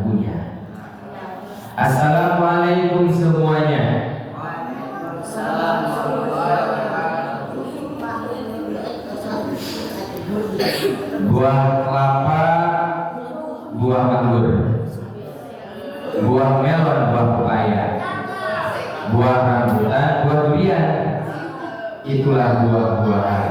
punya. Assalamualaikum semuanya. Buah kelapa, buah anggur, buah melon, buah pepaya, buah rambutan, buah durian, itulah buah-buahan.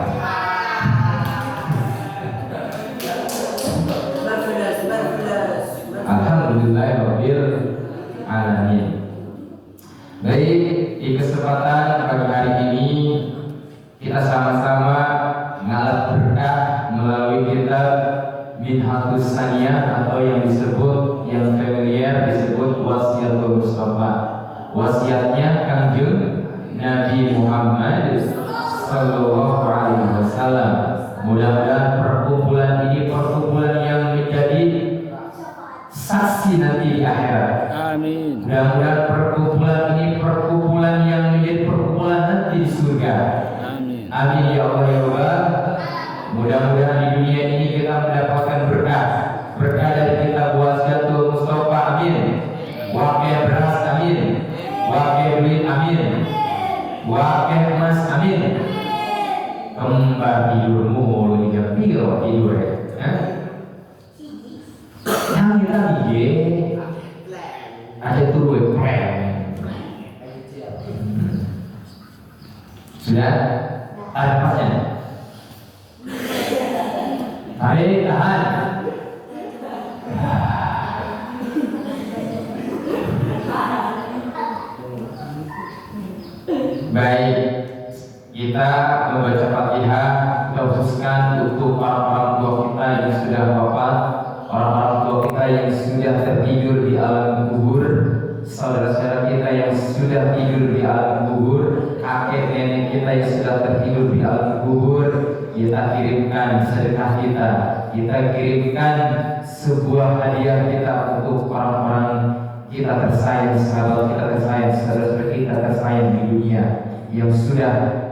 Alhamdulillahirabbil alamin. Baik, di kesempatan pagi hari ini kita sama-sama ngalat berkah melalui kitab Minhatus Saniyah atau yang disebut, yang familiar disebut Wasiatul Mustafa. Wasiatnya Kangjeng Nabi Muhammad Sallallahu Alaihi Wasallam. Mudah-mudahan perkumpulan ini perkumpulan yang menjadi saksi nanti di akhirat. Amin. Mudah-mudahan perkumpulan ini perkumpulan yang menjadi perkumpulan nanti di surga. Amin. Amin ya Allah ya Allah. Mudah-mudahan di dunia ini kita mendapatkan berkah, berkah dari kitab Wasiatul Mustafa. Amin. Wakil beras. Amin. Wakil duit. Amin. Wakil emas. Amin. Kembar tidurmu mulu hingga piro tidur ya. Yang kita bikin ada turun prem. Sudah ada pasnya. Tarik, tahan. Baik, kita membaca Fatihah, kita khususkan untuk orang-orang tua kita yang sudah wafat, orang-orang tua kita yang sudah tertidur di alam kubur, saudara-saudara kita yang sudah tidur di alam kubur, kakek nenek kita yang sudah tertidur di alam kubur. Kita kirimkan sedekah kita kirimkan sebuah hadiah kita untuk orang-orang kita tersayang, sahabat kita tersayang, saudara-saudara kita tersayang di dunia yang sudah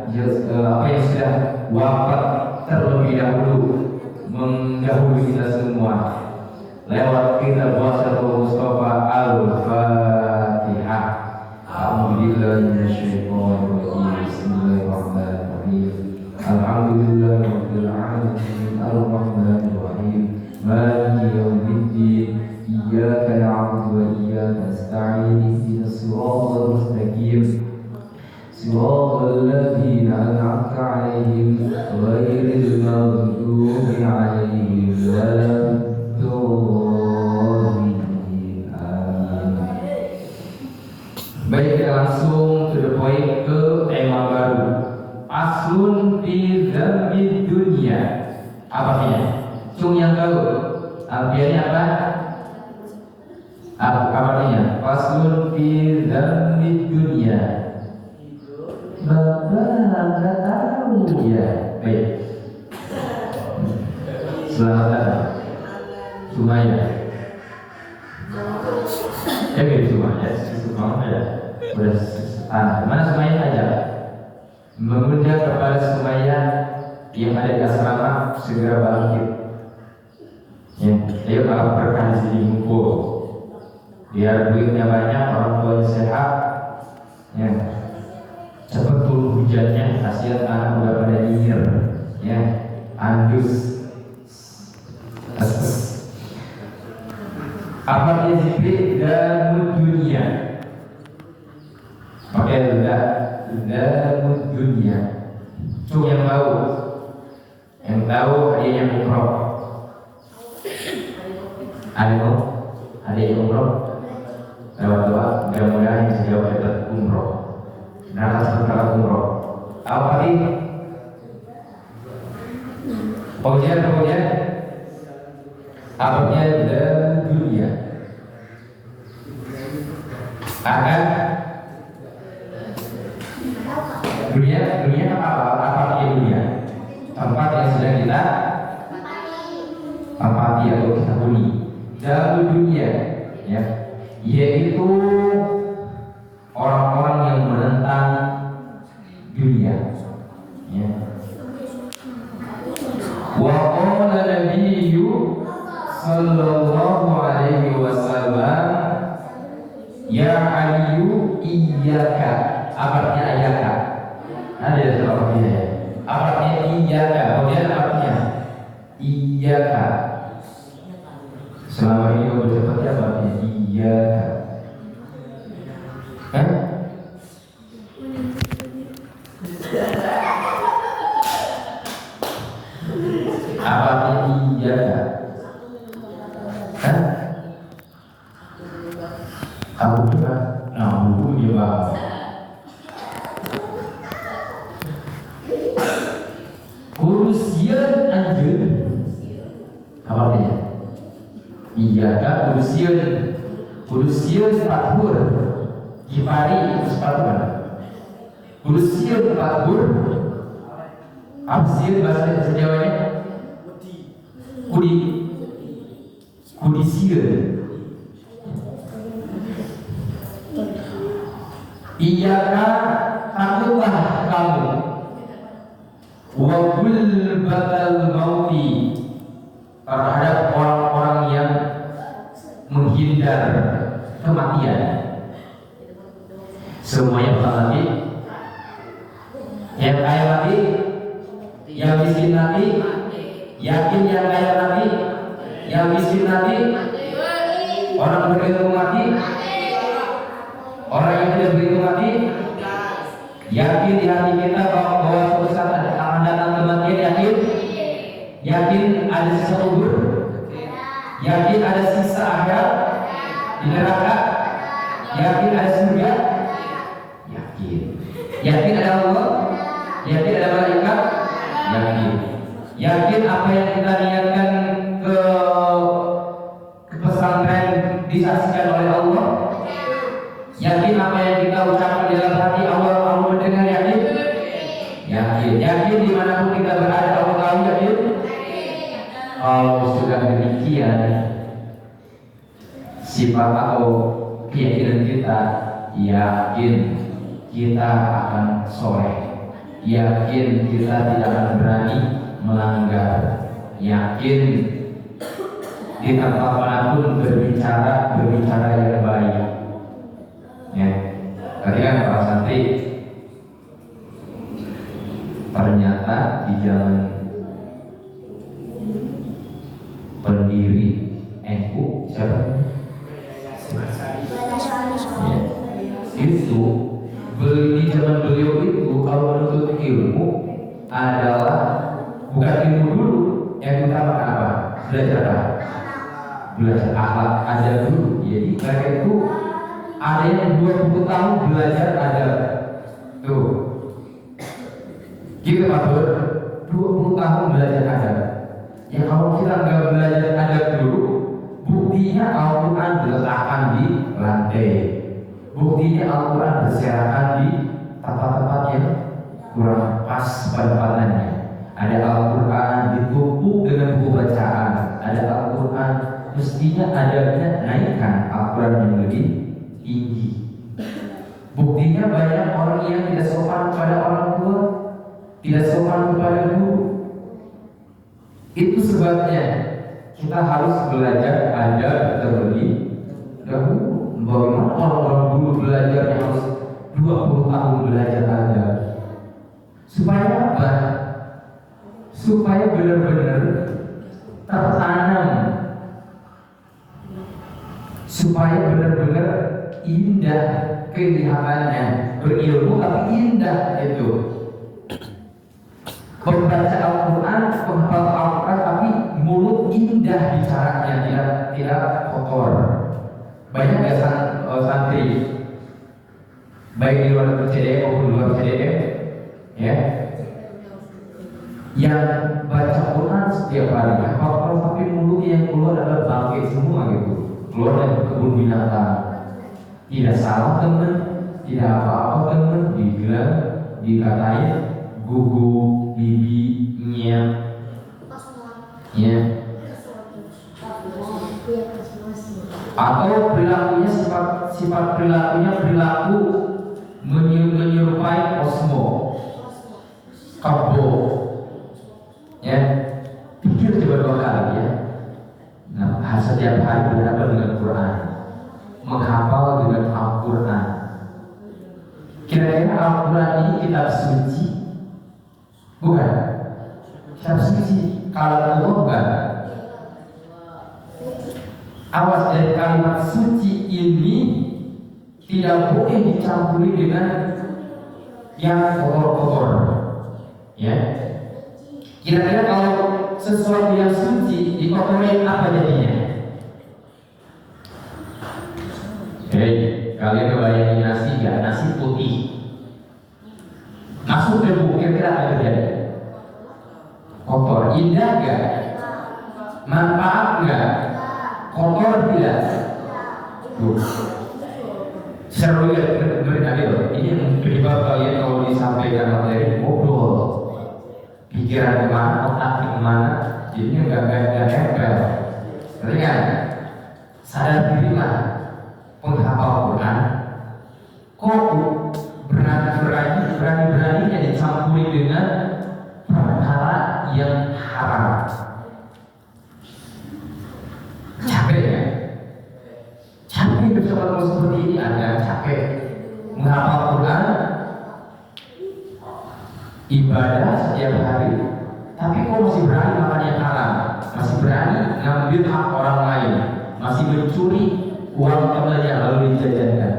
wafat terlebih dahulu, mendahului kita semua. Lewat kitab Wasiatul Mustafa Al-Fatihah. A'udzubillahi minasyaitonir rajim. Bismillahirrahmanirrahim. Alhamdulillahirabbil alamin. Arrahmanir rahim. Maliki yaumiddin. Iyyaka na'budu wa iyyaka nasta'in. Ihdinas siratal mustaqim. Siratal ladzina an'amta 'alaihim ghairil maghdubi 'alaihim waladdallin. Baik, kita langsung to the point ke tema baru. Aslun fi dzamid dunya. Apa artinya? Cung yang tahu. Artinya apa? Apa artinya? Aslun fi dzamid dunya. Bapak nggak tahu ya. Baik. Selamat datang Sumaya. Sumaya. Sumaya. Udah mana Sumaya aja? Mengundang kepada Sumaya yang ada di asrama segera bangkit. Ya, ayo kalau berkah di sini ngumpul. Biar duitnya banyak, orang tuanya sehat. Ya. Cepat turun hujannya, kasihan anak udah pada nyinyir. Ya, andus. Apa dia zikir dan dunia? Pakai dan dunia. Tuh yang tahu ada yang umroh. Ada yang umroh. Lewat doa, mudah-mudahan yang sejauh dapat umroh. Berangkat sebentar umroh. Apa tadi? Kemudian apanya dan dunia akan dunia apa dunia? Tempat yang sedang kita tempati atau kita huni. Dalam dunia, ya, yaitu orang-orang yang menentang dunia. Ya. Wa qala nabiyyu sallallahu alaihi wasallam Aku juga, nah buku dia bang. Kurusian anjir, apa artinya? Iya kan kurusian fathur, gipari sepatu kan? Kurusian fathur, absian bahasa Jawanya? Kudisian. Iyaka takutlah kamu wa gulbatal mauti terhadap orang-orang yang menghindar kematian. Semuanya bukan lagi yang kaya mati, yang miskin mati, yakin yang kaya mati, yang miskin mati, orang berilmu mati, orang yang tidak berilmu mati. Yakin di hati kita bahwa suatu saat akan datang kematian. Yakin ada sisa kubur, yakin ada sisa akhirat di neraka, yakin ada surga, yakin ada Allah, yakin ada malaikat, yakin apa yang kita niatkan ke pesantren disaksikan oleh Allah, yakin apa yang kita ucapkan di dalam hati Allah mendengar, yakin dimanapun kita berada Allah tahu, yakin. Kalau sudah demikian sifat atau keyakinan kita, yakin kita akan soleh, yakin kita tidak akan berani melanggar, yakin di tempat manapun berbicara yang baik. Ya, tadi kan para santri ternyata di zaman pendiri NU siapa? Ya, itu di zaman beliau itu kalau menuntut ilmu adalah bukan ilmu dulu, yang utama apa? Belajar apa? Belajar akhlak ada dulu. Jadi mereka itu ada yang 20 tahun belajar adab. Tuh, kita patut 20 tahun belajar adab. Ya kalau kita nggak belajar adab dulu, buktinya Al-Quran diletakkan di lantai, buktinya Al-Quran berserakan di tempat-tempat yang kurang pas pada-padanya. Ada Al-Quran ditumpuk dengan buku bacaan, ada Al-Quran mestinya adabnya naikkan Al-Quran yang lebih tinggi. Buktinya banyak orang yang tidak sopan kepada orang tua, tidak sopan kepada guru. Itu sebabnya kita harus belajar adab terlebih dahulu. Bagaimana orang-orang dulu belajarnya harus 20 tahun belajar adab. Supaya apa? Supaya benar-benar tertanam, supaya benar-benar indah kelihatannya, berilmu tapi indah itu. Membaca Al-Quran, menghafal Al-Quran tapi mulut indah bicaranya, tidak kotor. Banyak ya santri baik di luar CDM maupun di luar CDM ya, yang baca Quran setiap hari, hafal tapi mulutnya yang keluar adalah bangkai semua gitu, keluar dari kebun binatang. Tidak salah teman, tidak apa-apa teman, dibilang, dikatain gugu, bibi, nyam, ya. Atau perilakunya sifat perilakunya perilaku menyerupai osmo, kebo, ya. Pikir coba 2 kali ya. Nah, setiap hari berhadapan dengan Quran, menghafal dengan Al-Quran. Kira-kira Al-Quran ini kitab suci? Bukan. Kitab suci kalau Allah bukan. Awas dari kalimat suci ini tidak boleh dicampuri dengan yang kotor-kotor. Ya. Kira-kira kalau sesuatu yang suci dikotorin apa jadinya? Hey. kalian kebayangin nasi nggak? Nasi putih masuk debu, kira-kira apa yang terjadi? Kotor. Indah nggak? Manfaat nggak? Kotor tidak? Tuh. Seru ya, benar itu. Ini yang penyebab kalian kalau disampaikan materi ngobrol, pikiran kemana, otak kemana, jadinya nggak nempel. Berarti kan sadar dirilah penghafal Quran. Kok berani-beraninya dicampuri dengan perkara yang haram. Capek ya? Capek bersama seperti ini, ada capek menghafal Quran, ibadah setiap hari, tapi kok masih berani makan yang haram, masih berani ngambil hak orang lain, masih mencuri uang temannya lalu dijajankan.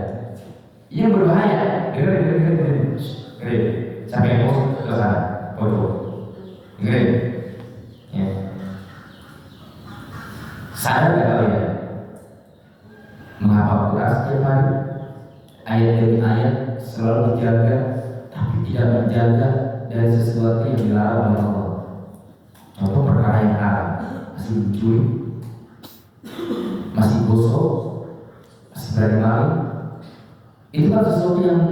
Ini berbahaya. Dengar. Sampai emosi ke sana. Dengar. Ya. Sadar gak kalian? Menghafal Quran setiap hari, ayat demi ayat selalu dijaga, tapi tidak menjaga dari sesuatu yang dilarang oleh Allah. Contoh perkara yang haram, masih mencuri, masih gosok, masih berani maling. Itu kan sesuatu yang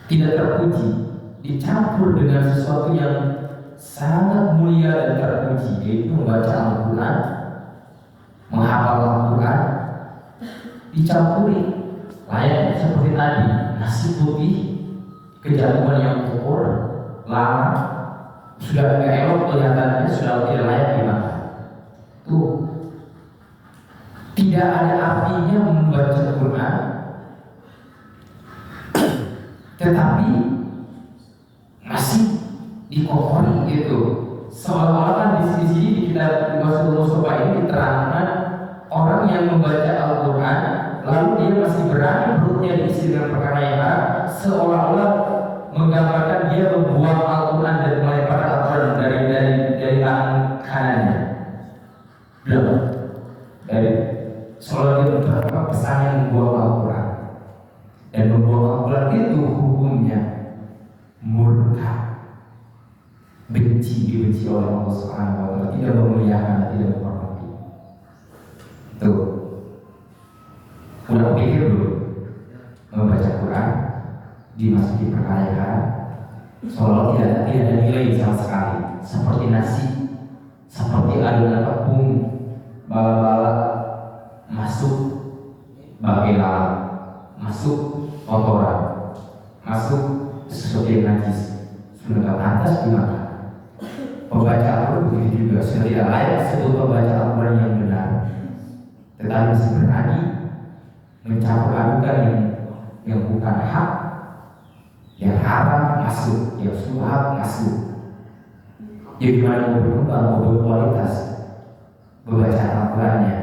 tidak terpuji, dicampur dengan sesuatu yang sangat mulia dan terpuji, yaitu membaca Al-Quran, menghafal Al-Quran, dicampuri layaknya seperti tadi, nasi putih, kejatuhan yang kotor, lama, sudah tidak elok kelihatannya, sudah tidak layak dimakan. Tuh, tidak ada artinya membaca Al-Quran, tetapi masih dikotori gitu. Seolah-olah di sini di kitab Mustafa ini diterangkan orang yang membaca Al-Quran lalu dia masih berani perutnya diisi dengan perkara yang haram, seolah-olah menggambarkan dia membuang Al-Quran dan melemparkan Al-Quran dari tangan kanannya. Belum. Dari seolah dia membawa pesan yang membuang Al-Quran. Dan membuang Al-Quran itu hukumnya murka, dibenci oleh Allah Subhanahu wa Ta'ala, tidak memuliakan, tidak menghormati. Tuh, udah pikir dulu membaca Quran dimasuki perkara yang haram, seolah tidak ada nilai sama sekali, seperti nasi, seperti adonan tepung, bala-bala masuk bagai lalat, masuk kotoran, masuk sesuatu yang najis, sudah tak pantas dimakan. Pembaca Al-Quran begitu juga, sudah tidak layak disebut pembaca Al-Quran yang benar, tetapi masih berani mencampur adukan yang bukan hak, yang haram masuk, yang subhat masuk. Jadi gimana mau berkembang, mau berkualitas membaca Al-Qurannya?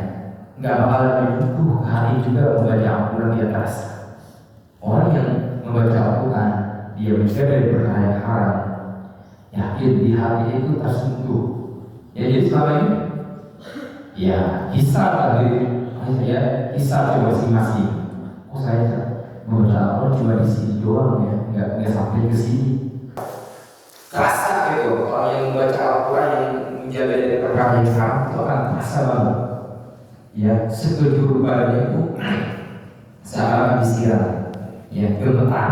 Nggak bakalan berbutuh hari juga membaca Al-Quran di atas. Orang yang membaca Al-Quran, dia menjaga dari perkara yang haram, yakin di hati itu tersentuh. Ya jadi selama ini, ya hisab lagi, ya hisab masing-masing. Oh saya membaca Al-Quran cuma di sini doang ya, nggak sampai ke sini. Kerasa gitu, orang yang membaca Al-Quran yang menjaga dari perkara yang haram itu akan terasa banget. Ya sekejur badannya itu seakan disiram, ya gemetar.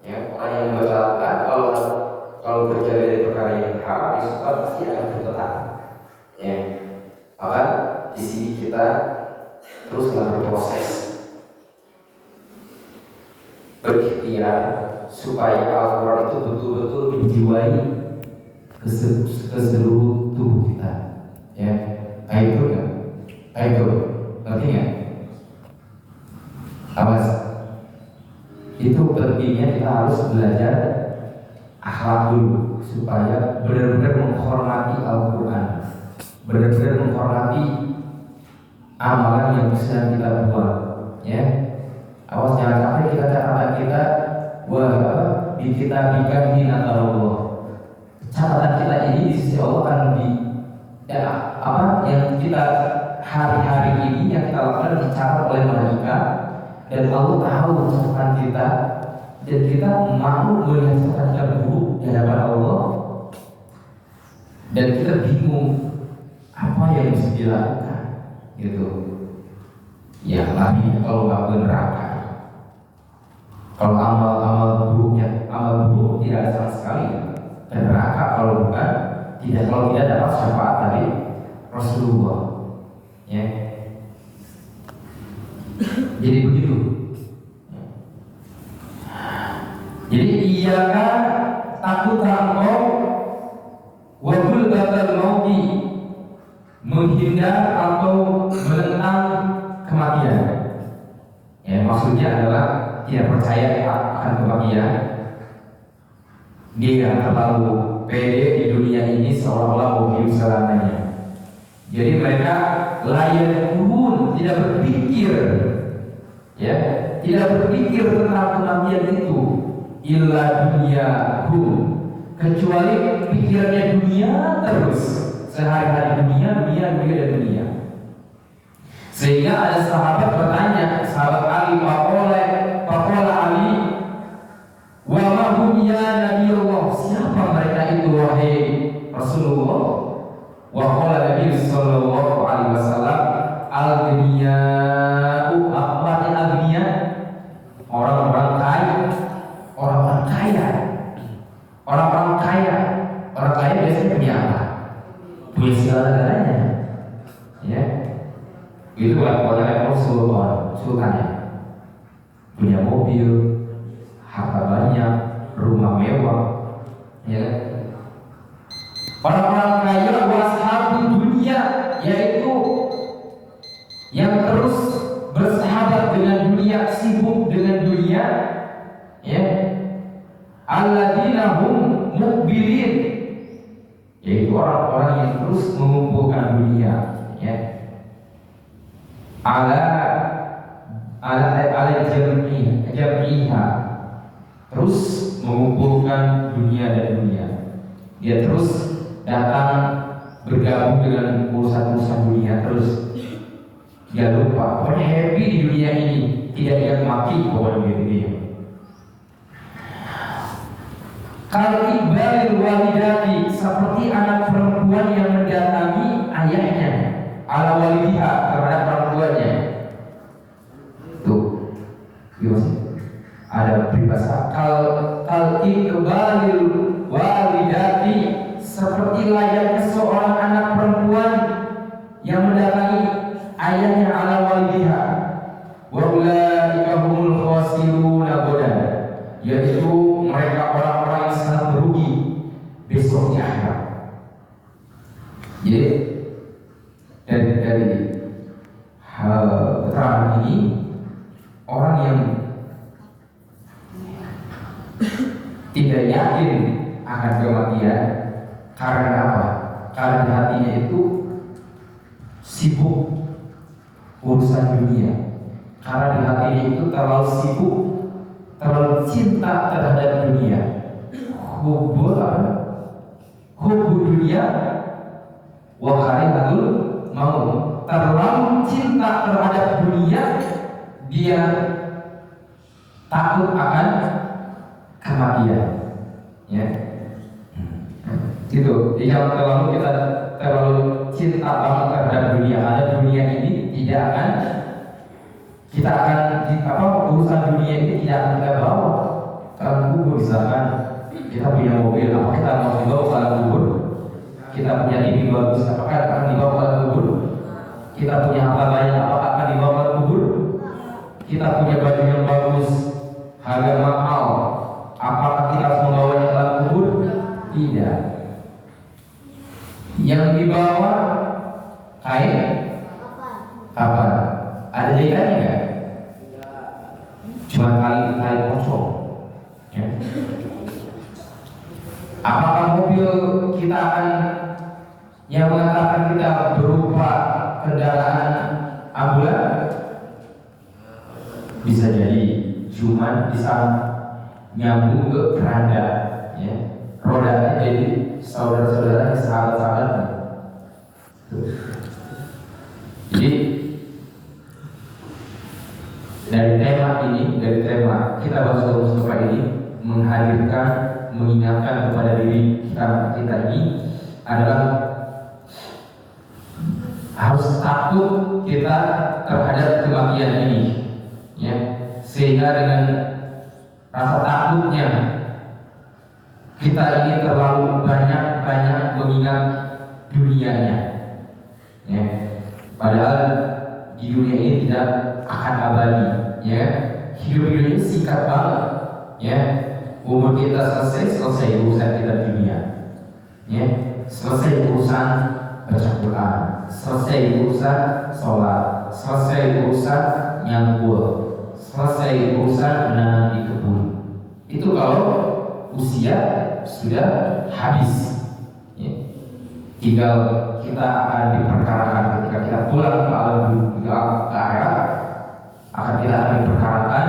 Ya orang yang membaca Al-Quran kalau berjalan dari perkara yang haram itu pasti akan gemetar. Ya, maka di sini kita teruslah berproses berikhtiar supaya Al-Quran itu betul-betul menjiwai ke seluruh tubuh kita. Ya, kayak itu kan? Kayak itu, ngerti nggak? Awas. Itu pentingnya kita harus belajar akhlak dulu supaya benar-benar menghormati Al-Quran, benar-benar menghormati amalan yang sedang kita buat. Ya, awas jangan sampai kita catatan kita di kitab nikahi Allah. Catatan kita ini di sisi Allah akan yang kita hari-hari ini yang kita lakukan dicatat oleh malaikat dan Allah tahu catatan kita, dan kita mau melihat catatan kita buruk di hadapan Allah, dan kita bingung apa yang mesti dilakukan, gitu. Ya lagi kalau nggak ke neraka. Kalau amal buruknya, amal buruk tidak ada sama sekali ke neraka kalau tidak dapat syafaat dari Rasulullah. Ya. Jadi begitu. Jadi iyaka takut engkau wabul batal mauti, menghindar atau menentang kematian. Ya, maksudnya adalah tidak percaya akan kematian. Dia terlalu pede di dunia ini seolah-olah mau hidup selamanya. Jadi mereka layak pun tidak berpikir, ya, tidak berpikir tentang kematian itu. Illa dunia kecuali pikirannya dunia terus, sehari-hari dunia. Sehingga ada sahabat bertanya, sahabat Ali, Pakola Ali, wa mahum ya Nabi Allah, siapa mereka itu wahai Rasulullah? Wa qala Nabi sallallahu alaihi wasallam, al-dunya'u, apa artinya al-dunya? Orang-orang kaya. Orang kaya biasanya punya apa? Punya segala-galanya. Ya. Itu orang level sultannya. Punya mobil, harta banyak, rumah mewah. Ya. Orang-orang kaya washabun dunia, yaitu yang terus bersahabat dengan dunia, sibuk dengan dunia, ya. Alladzina hum muqbilin, yaitu orang-orang yang terus mengumpulkan dunia, ya. Ala jamiha, terus mengumpulkan dunia dan dunia. Dia terus datang bergabung dengan urusan-urusan dunia, terus dia lupa, pokoknya happy di dunia ini, tidak ingat mati, pokoknya gitu. Kalau ibalil walidati, seperti anak perempuan yang mendatangi ayahnya, ala walidiha, terhadap orang tuanya. Tuh, gimana? Ada peribahasa kal ibalil walidati, seperti layaknya seorang anak perempuan yang mendatangi ayahnya, ala walidiha. Wa ulaika humul khasiruna godan, yaitu mereka orang-orang yang sangat merugi besok di akhirat. Jadi dari keterangan ini, orang yang tidak yakin akan kematian karena apa? Karena hatinya itu sibuk urusan dunia. Karena di hatinya itu terlalu sibuk, terlalu cinta terhadap dunia. Hubbu dunia wa karihatul maut. Terlalu cinta terhadap dunia, dia takut akan kematian. Ya. Gitu. Jika kita terlalu cinta banget terhadap dunia, ada dunia ini tidak akan kita urusan dunia ini tidak akan kita bawa ke alam kubur. Misalkan kita punya mobil, apa kita mau dibawa ke alam kubur? Kita punya TV bagus, apakah akan dibawa ke alam kubur? Kita punya harta banyak, apakah akan dibawa ke alam kubur? Kita punya baju yang bagus, harga mahal, apakah kita harus membawanya ke alam kubur? Tidak. Yang dibawa kain apa? Ada jahitannya nggak? Cuma kali kosong. Ya. Apakah mobil kita akan yang mengatakan kita berupa kendaraan ambulan? Bisa jadi, cuma bisa nyambung ke keranda, ya. Rodanya jadi saudara-saudara, sahabat-sahabat. Jadi Dari tema kita bahas Mustafa ini menghadirkan, mengingatkan kepada diri kita ini adalah harus takut kita terhadap kematian ini, ya. Sehingga dengan rasa takutnya kita ini terlalu banyak mengingat dunianya, ya. Padahal di dunia ini tidak akan abadi, ya. Hidup ini singkat banget, ya. Umur kita selesai urusan kita di dunia, ya. Selesai urusan baca Quran, selesai urusan sholat, selesai urusan nyambul, selesai urusan menanam di kebun. Itu kalau usia sudah habis, ya. Tinggal kita akan diperkarakan ketika kita pulang ke alam ke akhirat, akan kita akan diperkarakan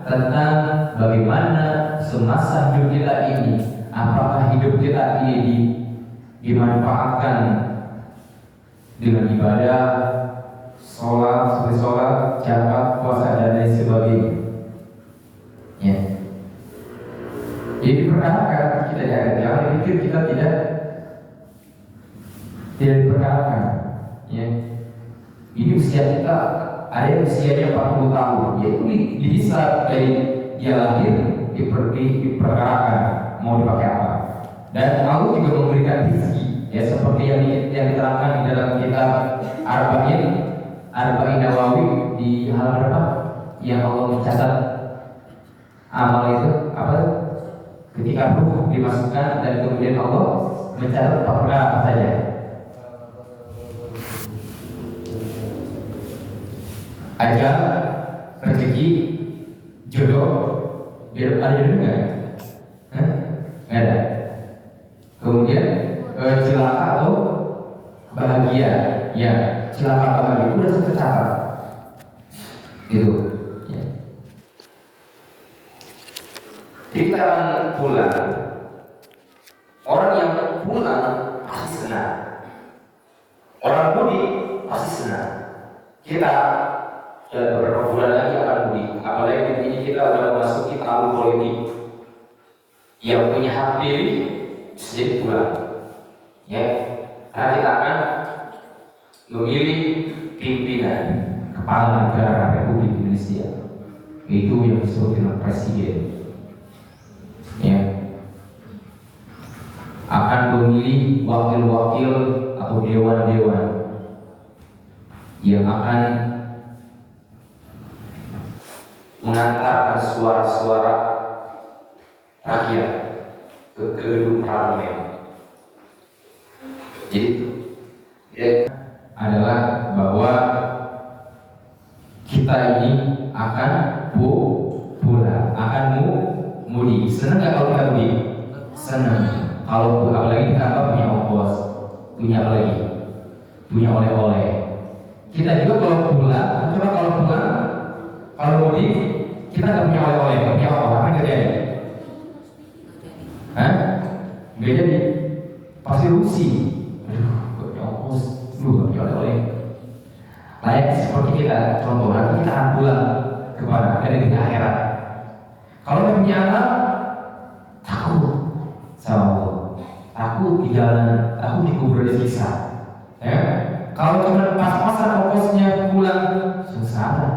tentang bagaimana semasa hidup kita ini, apakah hidup kita ini dimanfaatkan dengan ibadah, sholat, zakat, puasa dan lain sebagainya, ya. Jadi diperkarakan kita, jangan pikir kita tidak diperkarakan, ya. Ini usia kita, ada yang usianya 40 tahun, yaitu bisa dari dia lahir diperkarakan mau dipakai apa. Dan Allah juga memberikan rezeki, ya, seperti yang diterangkan di dalam kitab Arba'in Nawawi di halaman berapa? Yang Allah mencatat amal itu apa? Ketika ruh dimasukkan dan kemudian Allah mencatat perkara apa saja. Ajal, rezeki, jodoh, biar ada jodoh nggak? Nggak ada. Kemudian celaka atau bahagia, ya, celaka bahagia itu sudah tercatat, gitu, ya. Kita pulang, orang yang pulang pasti senang, orang mudik pasti senang. Kita beberapa bulan lagi akan mudik, apalagi ini kita sudah memasuki tahun politik. Yang punya hak pilih jadi pulang, ya. Karena kita akan memilih pimpinan kepala negara Republik Indonesia, itu yang disebut dengan presiden, ya. Akan memilih wakil-wakil atau dewan-dewan yang akan mengantarkan suara-suara rakyat ke gedung parlemen. Jadi adalah bahwa kita ini akan pulang, akan mudik. Senang nggak kalau kita mudik? Senang. Kalau apalagi ditambah punya ongkos, punya apa lagi? Punya oleh-oleh. Kita juga kalau pulang, kalau mudik kita nggak punya oleh-oleh, punya apa? Apa nggak jadi? Nggak jadi, pasti rusi. Aduh, gak ongkos, gak punya oleh-oleh. Layak seperti kita, contoh nanti kita akan pulang kemana? Ke negeri akhirat. Kalau nggak punya anak, takut sama Allah, takut di jalan, takut dikubur disiksa, ya. Kalau cuma pas-pasan ongkosnya pulang, sengsara.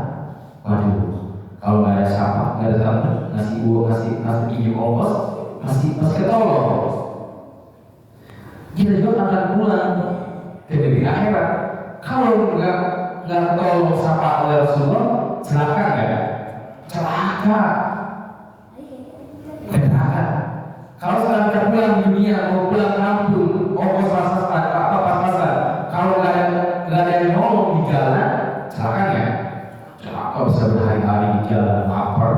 Waduh, kalau nggak ada siapa, nggak ada teman ngasih uang, ngasih pinjam ongkos, masih ketolong. Kita juga akan pulang ke negeri akhirat. Kalau nggak ketolong sapa oleh Rasulullah, celaka nggak? Celaka. Kalau sekarang kita pulang di dunia, mau pulang kampung, ongkos pas-pasan, pas-pasan. Kalau nggak ada yang nolong di jalan, celaka nggak? Celaka, bisa berhari-hari di jalan, lapar,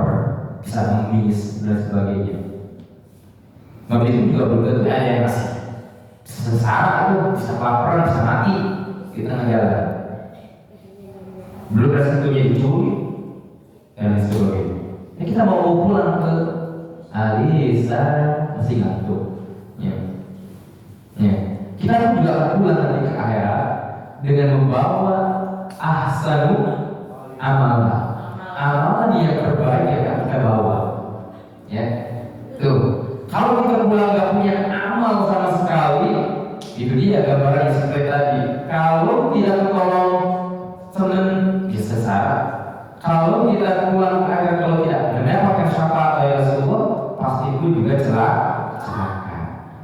bisa mengemis dan sebagainya. Maka itu juga belum tentu ada yang masih sengsara tuh, bisa kelaparan, bisa mati di tengah jalan. Belum resikonya dicuri dan lain sebagainya. Ini kita mau pulang ke Alisa masih ngantuk, ya. Kita juga akan pulang nanti ke akhirat dengan membawa ahsanu amal Kalau kita pulang ke akhirat, kalau tidak mendapatkan syafaat dari Rasulullah, pasti itu juga celaka.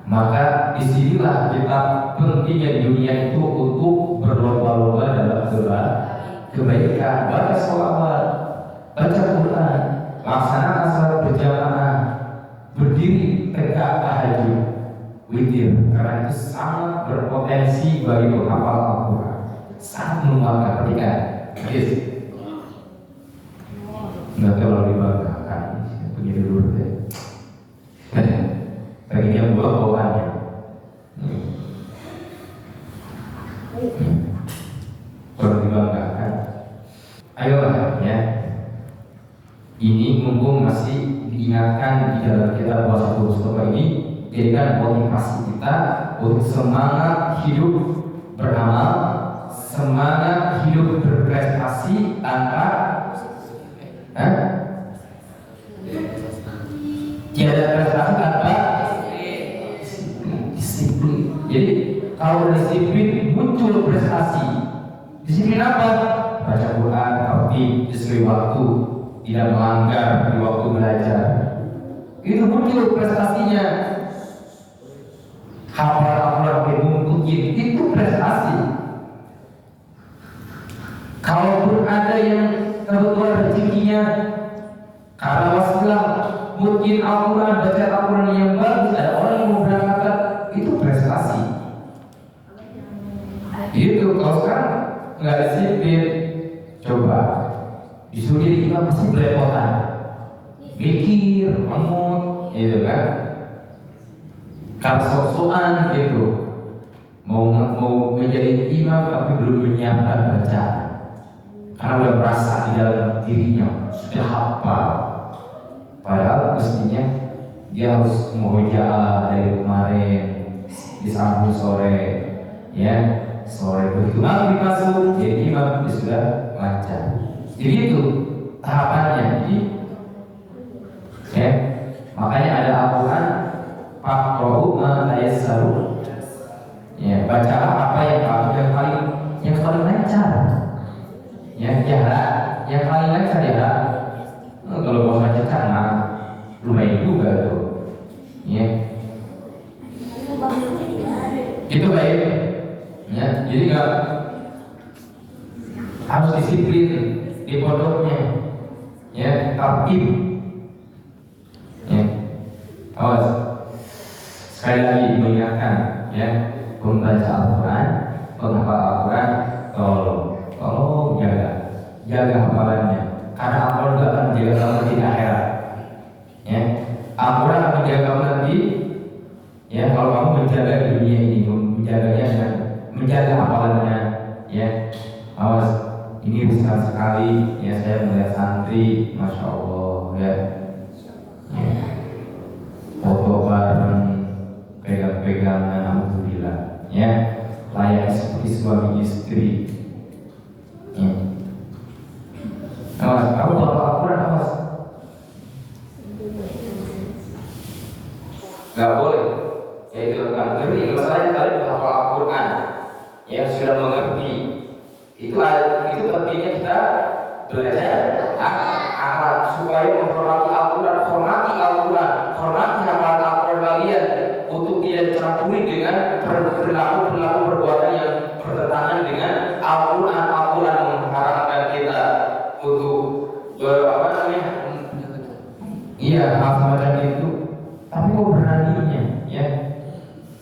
Maka disinilah kita pentingnya di dunia itu untuk berlomba-lomba dalam kebaikan, baca sholawat, baca Quran, laksanakan salat berjamaah, berdiri tegak tahajud, witir, karena itu sangat berpotensi bagi penghafal Al-Quran, sangat mengembangkan pernikahan. Hadis nggak terlalu dibanggakan, punya dulu deh. Baginya buah bawaannya. Perlu dibanggakan. Ayolah ya. Ini mumpung masih diingatkan di dalam kitab puasa Mustafa ini, jadikan motivasi kita untuk semangat hidup beramal, semangat hidup berprestasi tanpa tiada prestasi tanpa disiplin. Jadi kalau disiplin muncul prestasi. Disiplin apa? Baca Quran, tertib sesuai waktu, tidak melanggar di waktu belajar. Itu muncul prestasinya. Hafal Al-Quran mungkin itu prestasi. Kalaupun ada yang kebetulan rezekinya karena wasilah mungkin Al-Quran, baca Al-Quran yang bagus, ada orang yang mau berangkat, itu prestasi. Itu kalau sekarang nggak disiplin, coba disuruh jadi imam pasti belepotan, mikir, mengut, gitu kan? Kalau sok-sokan gitu, mau menjadi imam tapi belum menyiapkan bacaan, karena udah merasa di dalam dirinya sudah hafal. Padahal mestinya dia harus murojaah dari kemarin disambung sore, ya sore begitu maghrib masuk jadi imam dia sudah lancar. Jadi itu tahapannya. Jadi ya makanya ada Al-Quran faqra'u ma tayassaru, ya bacalah apa yang paling lancar, ya yang paling lancar ya. Kalau mau baca karena lumayan juga tuh, ya itu baik, ya jadi nggak harus disiplin di pondoknya, ya tertib, ya awas. Sekali lagi mengingatkan, ya membaca Al-Quran, menghafal Al-Quran, tolong jaga hafalannya. Karena Al-Quran juga akan menjaga kamu di akhirat. Ya, Al-Quran akan menjaga kamu nanti. Ya, kalau kamu menjaga di dunia ini, menjaganya dan menjaga hafalannya. Ya, awas. Ini besar sekali. Ya, saya melihat santri, masya Allah. Ya, foto bareng, pegang-pegangan, alhamdulillah. Ya, layak seperti suami istri. Ya. Awas, kamu baca Al-Quran, awas. Gak boleh. Ya itu kan. Tapi masalahnya kalian menghafal Al-Quran, ya sudah mengerti. Itu pentingnya kita belajar akhlak supaya menghormati Al-Quran, hormati hafalan Al-Quran kalian untuk tidak dicampuri dengan perilaku perbuatan yang bertentangan dengan Al-Quran mengharapkan kita untuk iya hal semacam itu. Tapi kok beraninya, ya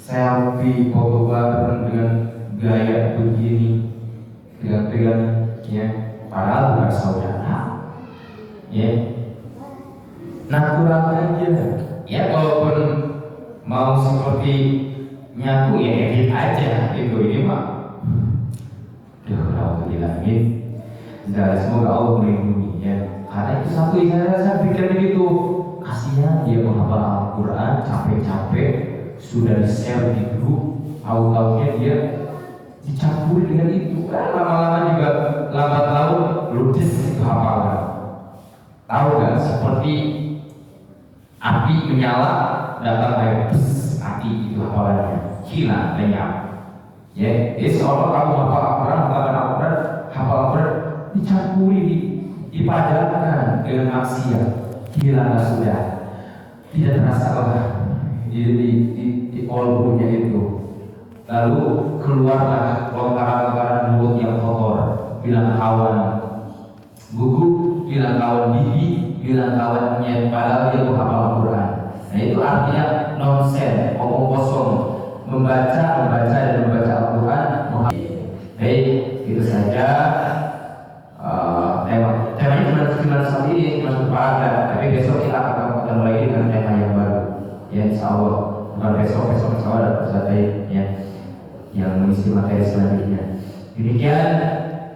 selfie foto bareng dengan gaya begini, pegang-pegang, ya padahal bukan saudara, ya natural aja. Ya walaupun mau seperti nyatu ya edit aja, itu ini mah. Kalau bilangin, dan semoga Allah melindungi, ya. Karena itu satu yang saya pikir begitu. Kasihan dia menghafal Al-Quran capek-capek sudah di-share di grup, tahu-taunya dia dicampur dengan itu. Lama-lama juga lambat laun ludes itu hafalan. Tahu gak seperti api menyala datang air mati itu hafalannya hilang lenyap. Ya, seolah kamu hafal Al-Quran, hafal Al-Quran dicampuri di dipadatkan dengan maksiat, hilang sudah, tidak terasa lah di kolbunya itu. Lalu keluarlah lontaran-lontaran mulut yang kotor, bilang kawan gugup, bilang kawan bibi, bilang kawan nyet, padahal dia menghafal Al-Quran. Nah itu artinya nonsen, omong kosong, membaca dan membaca Al-Quran. Baik, itu saja. Temanya cuma saat ini, cuma berpada. Tapi besok kita akan ketemu lagi dengan tema yang baru. Ya insya Allah, bukan besok insya Allah ada peserta ya yang mengisi materi selanjutnya. Demikian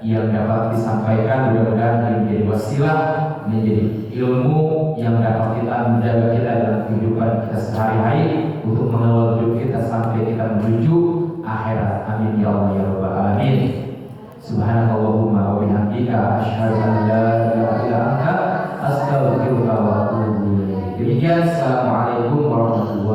yang dapat disampaikan, mudah-mudahan ini menjadi wasilah, menjadi ilmu yang dapat kita menjaga kita dalam kehidupan kita sehari-hari untuk mengawal hidup kita sampai kita menuju akhirat. Amin ya Allah ya rabbal alamin. Subhanallahumma wa bihamdika asyhadu an la ilaha illa anta astaghfiruka wa atubu ilaik. Demikian, assalamualaikum warahmatullahi wabarakatuh.